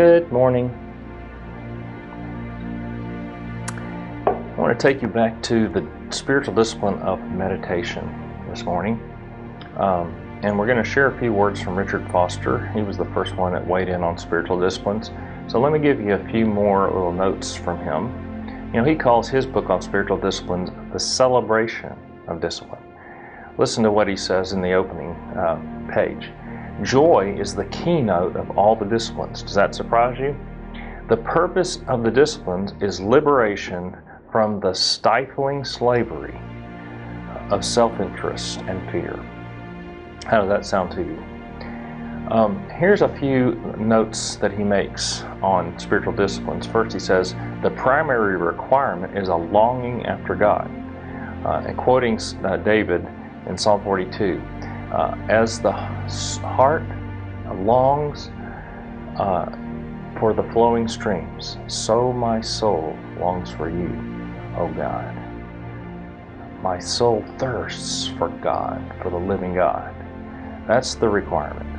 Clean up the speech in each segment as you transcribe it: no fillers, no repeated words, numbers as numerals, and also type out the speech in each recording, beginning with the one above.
Good morning. I want to take you back to the spiritual discipline of meditation this morning. And we're going to share a few words from Richard Foster. He was the first one that weighed in on spiritual disciplines. So let me give you a few more little notes from him. You know, he calls his book on spiritual disciplines the celebration of discipline. Listen to what he says in the opening page. Joy is the keynote of all the disciplines. Does that surprise you? The purpose of the disciplines is liberation from the stifling slavery of self-interest and fear. How does that sound to you? Here's a few notes that he makes on spiritual disciplines. First, he says, the primary requirement is a longing after God. And quoting David in Psalm 42, as the heart longs for the flowing streams, so my soul longs for you, O God. My soul thirsts for God, for the living God. That's the requirement.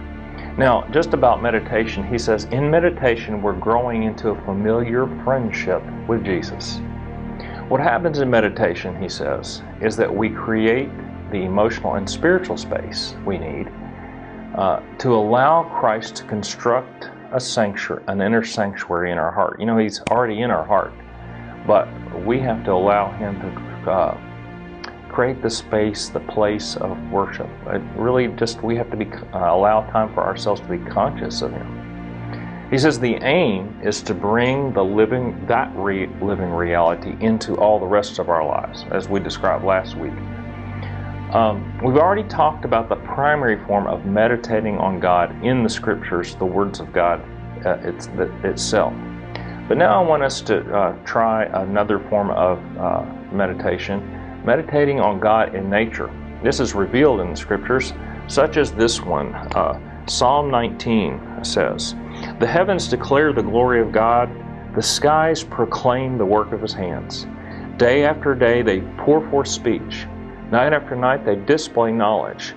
Now, just about meditation, he says, in meditation, we're growing into a familiar friendship with Jesus. What happens in meditation, he says, is that we create the emotional and spiritual space we need to allow Christ to construct a sanctuary, an inner sanctuary in our heart. You know, He's already in our heart, but we have to allow Him to create the space, the place of worship. We have to allow time for ourselves to be conscious of Him. He says the aim is to bring the living reality into all the rest of our lives, as we described last week. We've already talked about the primary form of meditating on God in the Scriptures, the words of God itself. But now I want us to try another form of meditation, meditating on God in nature. This is revealed in the Scriptures, such as this one. Psalm 19 says, the heavens declare the glory of God, the skies proclaim the work of His hands. Day after day they pour forth speech. Night after night they display knowledge.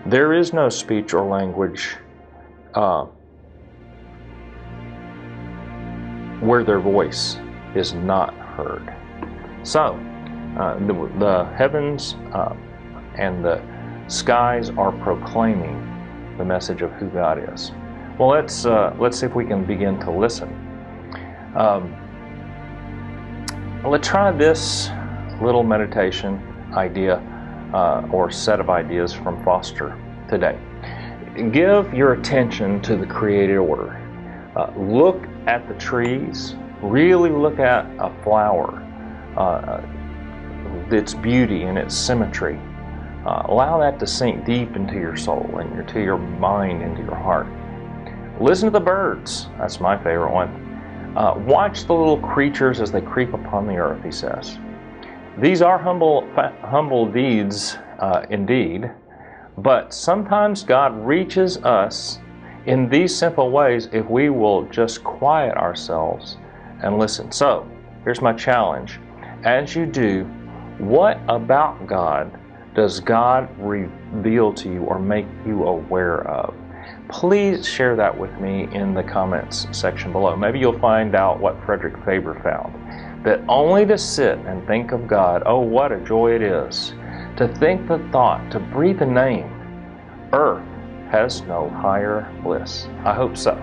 There is no speech or language where their voice is not heard. So, the heavens and the skies are proclaiming the message of who God is. Well, let's see if we can begin to listen. Let's try this little meditation idea or set of ideas from Foster today. Give your attention to the created order. Look at the trees. Really look at a flower, its beauty and its symmetry. Allow that to sink deep into your soul and into your mind, into your heart. Listen to the birds. That's my favorite one. Watch the little creatures as they creep upon the earth, he says. These are humble deeds indeed, but sometimes God reaches us in these simple ways if we will just quiet ourselves and listen. So, here's my challenge. As you do, what about God does God reveal to you or make you aware of? Please share that with me in the comments section below. Maybe you'll find out what Frederick Faber found. That only to sit and think of God, oh, what a joy it is. To think the thought, to breathe the name, earth has no higher bliss. I hope so.